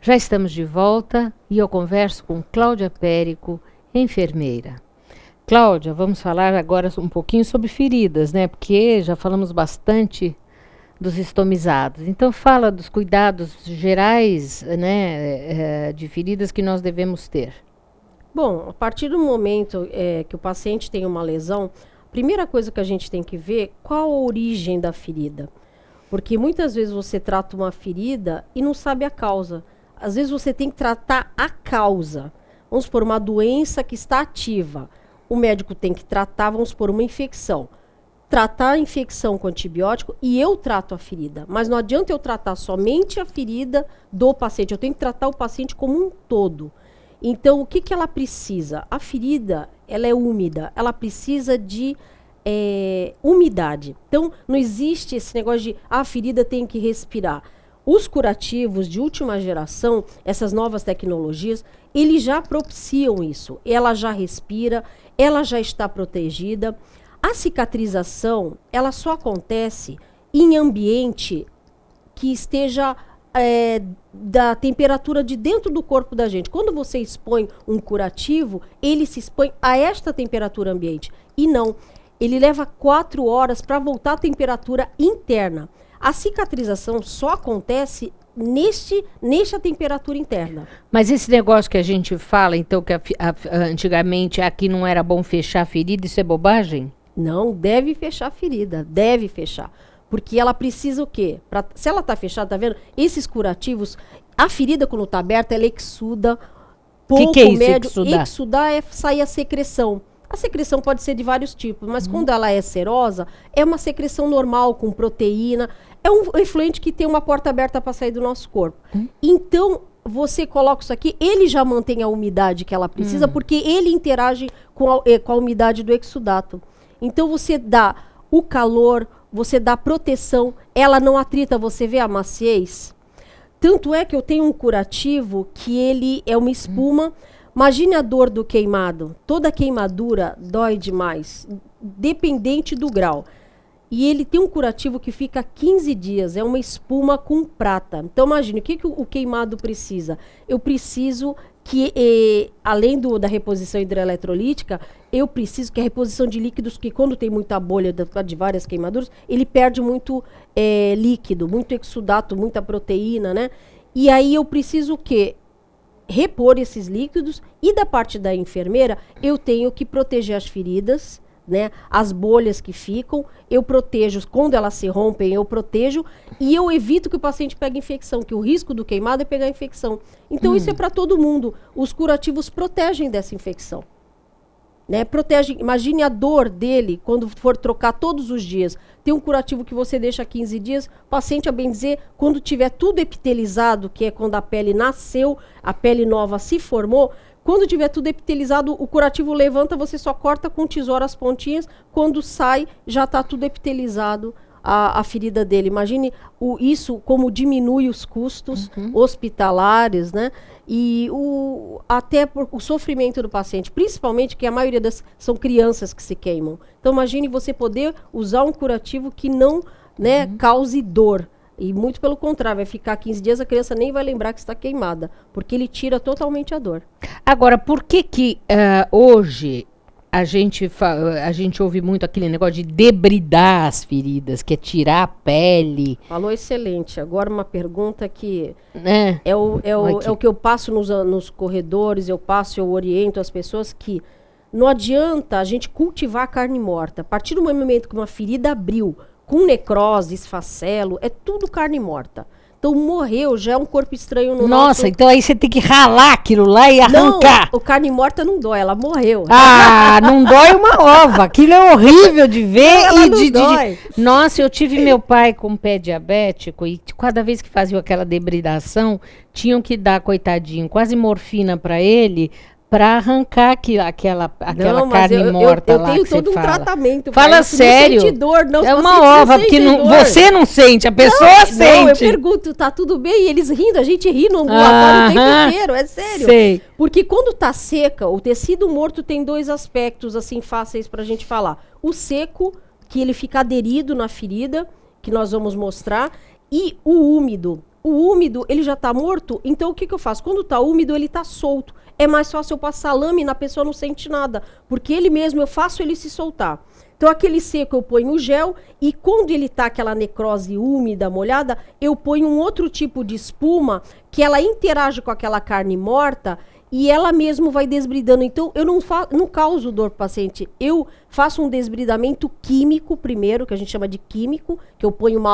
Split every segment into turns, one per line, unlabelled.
Já estamos de volta e eu converso com Cláudia Périco, enfermeira. Cláudia, vamos falar agora um pouquinho sobre feridas, né? Porque já falamos bastante dos estomizados. Então fala dos cuidados gerais, né, de feridas que nós devemos ter.
Bom, a partir do momento que o paciente tem uma lesão, a primeira coisa que a gente tem que ver qual a origem da ferida. Porque muitas vezes você trata uma ferida e não sabe a causa. Às vezes você tem que tratar a causa. Vamos supor, uma doença que está ativa. O médico tem que tratar, vamos supor, uma infecção. Tratar a infecção com antibiótico e eu trato a ferida. Mas não adianta eu tratar somente a ferida do paciente. Eu tenho que tratar o paciente como um todo. Então, o que que ela precisa? A ferida, ela é úmida. Ela precisa de umidade. Então, não existe esse negócio de a ferida tem que respirar. Os curativos de última geração, essas novas tecnologias, eles já propiciam isso. Ela já respira, ela já está protegida. A cicatrização, ela só acontece em ambiente que esteja da temperatura de dentro do corpo da gente. Quando você expõe um curativo, ele se expõe a esta temperatura ambiente. E não, ele leva 4 horas para voltar à temperatura interna. A cicatrização só acontece nesta temperatura interna.
Mas esse negócio que a gente fala, então, que antigamente aqui não era bom fechar a ferida, isso é bobagem?
Não, deve fechar a ferida, deve fechar. Porque ela precisa o quê? Se ela está fechada, tá vendo? Esses curativos, a ferida quando está aberta, ela exuda pouco,
que é isso,
médio.
exudar?
Exudar é sair a secreção. A secreção pode ser de vários tipos, mas quando ela é serosa, é uma secreção normal, com proteína. É um efluente que tem uma porta aberta para sair do nosso corpo. Então, você coloca isso aqui, ele já mantém a umidade que ela precisa, porque ele interage com a umidade do exudato. Então, você dá o calor, você dá proteção, ela não atrita, você vê a maciez. Tanto é que eu tenho um curativo que ele é uma espuma. Imagine a dor do queimado. Toda queimadura dói demais, dependente do grau. E ele tem um curativo que fica 15 dias, é uma espuma com prata. Então imagine, o que o queimado precisa? Eu preciso que, além da reposição hidroeletrolítica, eu preciso que a reposição de líquidos, que quando tem muita bolha de várias queimaduras, ele perde muito líquido, muito exudato, muita proteína, né? E aí eu preciso o quê? Repor esses líquidos, e da parte da enfermeira, eu tenho que proteger as feridas, né? As bolhas que ficam, eu protejo, quando elas se rompem, eu protejo, e eu evito que o paciente pegue infecção, que o risco do queimado é pegar infecção. Então isso é para todo mundo. Os curativos protegem dessa infecção. Né? Imagine a dor dele quando for trocar todos os dias. Tem um curativo que você deixa 15 dias, o paciente, a bem dizer, quando tiver tudo epitelizado, que é quando a pele nasceu, a pele nova se formou, quando tiver tudo epitelizado, o curativo levanta, você só corta com tesoura as pontinhas, quando sai, já está tudo epitelizado a ferida dele. Imagine isso como diminui os custos hospitalares, né? E até o sofrimento do paciente, principalmente que a maioria são crianças que se queimam. Então imagine você poder usar um curativo que não cause dor. E muito pelo contrário, vai ficar 15 dias, a criança nem vai lembrar que está queimada, porque ele tira totalmente a dor.
Agora, por que hoje a gente ouve muito aquele negócio de debridar as feridas, que é tirar a pele?
Falou excelente. Agora uma pergunta que é o que eu passo nos corredores, eu oriento as pessoas que não adianta a gente cultivar a carne morta. A partir do momento que uma ferida abriu, com necrose, esfacelo, é tudo carne morta. Então morreu, já é um corpo estranho no nosso...
Nossa, então aí você tem que ralar aquilo lá e arrancar.
Não, o carne morta não dói, ela morreu.
Ah, não dói uma ova. Aquilo é horrível de ver.
Ela não dói.
Nossa, eu tive meu pai com pé diabético e cada vez que faziam aquela debridação, tinham que dar, coitadinho, quase morfina para ele, para arrancar aquela carne morta lá.
Eu tenho todo um tratamento.
Fala sério.
Não sente dor, não.
É uma ova, porque você não sente, a pessoa sente.
Não, eu pergunto, tá tudo bem? E eles rindo, a gente ri no ambulatório o tempo inteiro, é sério.
Sei.
Porque quando tá seca, o tecido morto tem 2 aspectos, assim, fáceis pra gente falar. O seco, que ele fica aderido na ferida, que nós vamos mostrar, e o úmido. O úmido, ele já tá morto, então o que eu faço? Quando tá úmido, ele tá solto. É mais fácil eu passar lâmina, a pessoa não sente nada, porque ele mesmo, eu faço ele se soltar. Então, aquele seco eu ponho o gel e quando ele tá aquela necrose úmida, molhada, eu ponho um outro tipo de espuma que ela interage com aquela carne morta e ela mesmo vai desbridando. Então, eu não causo dor pro paciente. Eu faço um desbridamento químico primeiro, que a gente chama de químico, que eu ponho uma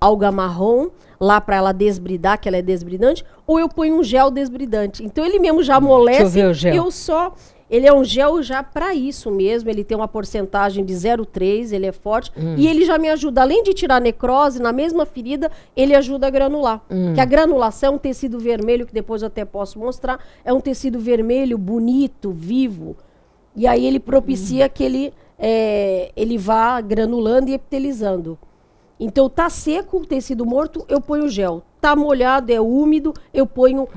alga marrom lá para ela desbridar, que ela é desbridante, ou eu ponho um gel desbridante. Então, ele mesmo já amolece,
Deixa eu ver o gel.
Ele é um gel já para isso mesmo, ele tem uma porcentagem de 0,3, ele é forte, e ele já me ajuda, além de tirar a necrose, na mesma ferida, ele ajuda a granular. Que a granulação é um tecido vermelho, que depois eu até posso mostrar, é um tecido vermelho, bonito, vivo, e aí ele propicia que ele vá granulando e epitelizando. Então, tá seco, o tecido morto, eu ponho gel. Tá molhado, é úmido, eu ponho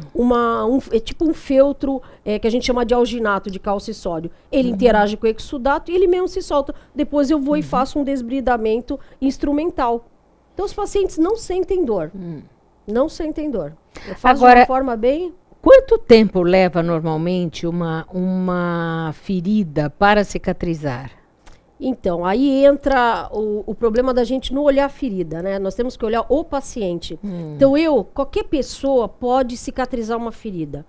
é tipo um feltro que a gente chama de alginato, de cálcio e sódio. Ele interage com o exudato e ele mesmo se solta. Depois eu vou e faço um desbridamento instrumental. Então, os pacientes não sentem dor. Não sentem dor. Eu faço de uma forma bem...
Quanto tempo leva normalmente uma ferida para cicatrizar?
Então, aí entra o problema da gente não olhar a ferida, né? Nós temos que olhar o paciente. Então, qualquer pessoa pode cicatrizar uma ferida,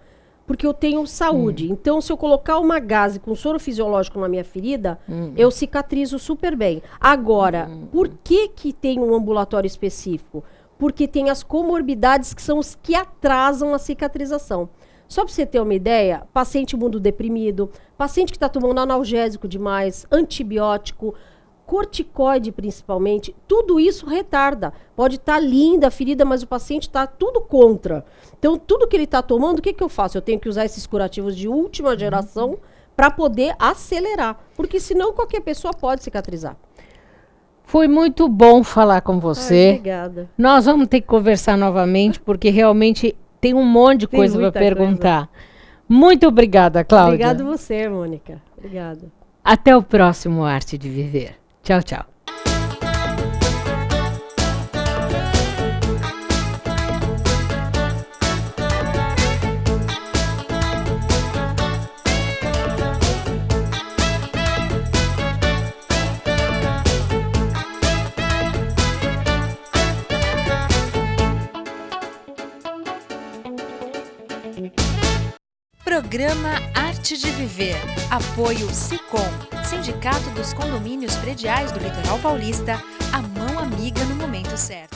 porque eu tenho saúde. Então, se eu colocar uma gaze com soro fisiológico na minha ferida, eu cicatrizo super bem. Agora, por que tem um ambulatório específico? Porque tem as comorbidades que são os que atrasam a cicatrização. Só para você ter uma ideia, paciente imunodeprimido, paciente que está tomando analgésico demais, antibiótico, corticoide principalmente, tudo isso retarda. Pode estar linda a ferida, mas o paciente está tudo contra. Então, tudo que ele está tomando, o que eu faço? Eu tenho que usar esses curativos de última geração para poder acelerar, porque senão qualquer pessoa pode cicatrizar.
Foi muito bom falar com você.
Obrigada.
Nós vamos ter que conversar novamente, porque realmente... Tem um monte de coisa para perguntar. Muito obrigada, Cláudia.
Obrigada você, Mônica. Obrigada.
Até o próximo Arte de Viver. Tchau, tchau.
Programa Arte de Viver. Apoio Sicom, Sindicato dos Condomínios Prediais do Litoral Paulista, a mão amiga no momento certo.